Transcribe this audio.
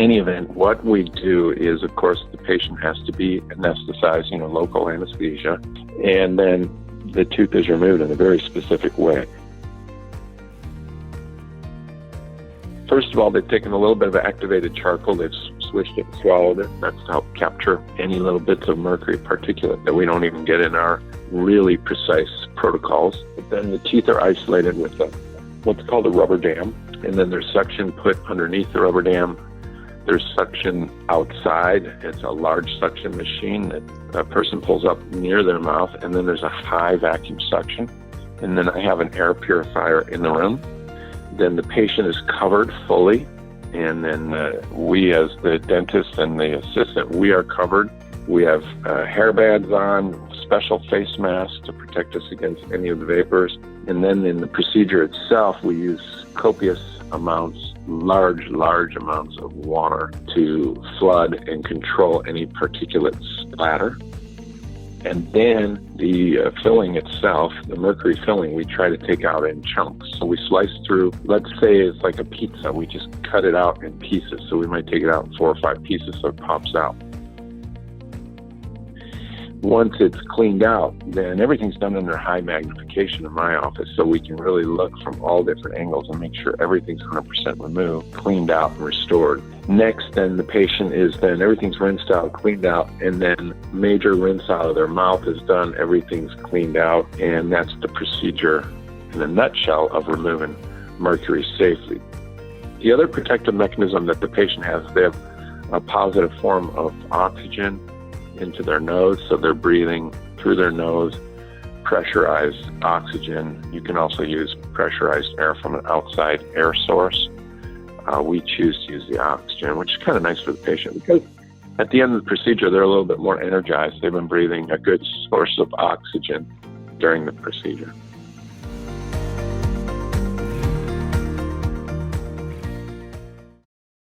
any event, what we do is, of course, the patient has to be anesthetized, local anesthesia, and then the tooth is removed in a very specific way. First of all, they've taken a little bit of activated charcoal, they've swished it and swallowed it. That's to help capture any little bits of mercury particulate that we don't even get in our really precise protocols. But then the teeth are isolated with what's called a rubber dam, and then there's suction put underneath the rubber dam. There's suction outside. It's a large suction machine that a person pulls up near their mouth, and then there's a high vacuum suction. And then I have an air purifier in the room. Then the patient is covered fully, and then we as the dentist and the assistant, we are covered. We have hair bands on, special face masks to protect us against any of the vapors. And then in the procedure itself, we use copious amounts, large amounts of water to flood and control any particulate splatter. And then the filling itself, the mercury filling, we try to take out in chunks. So we slice through, let's say it's like a pizza, we just cut it out in pieces. So we might take it out in 4 or 5 pieces so it pops out. Once it's cleaned out, then everything's done under high magnification in my office, so we can really look from all different angles and make sure everything's 100% removed, cleaned out, and restored. Next, then the patient everything's rinsed out, cleaned out, and then major rinse out of their mouth is done, everything's cleaned out, and that's the procedure in a nutshell of removing mercury safely. The other protective mechanism that the patient has, they have a positive form of oxygen into their nose, so they're breathing through their nose, pressurized oxygen. You can also use pressurized air from an outside air source. We choose to use the oxygen, which is kind of nice for the patient because at the end of the procedure, they're a little bit more energized. They've been breathing a good source of oxygen during the procedure.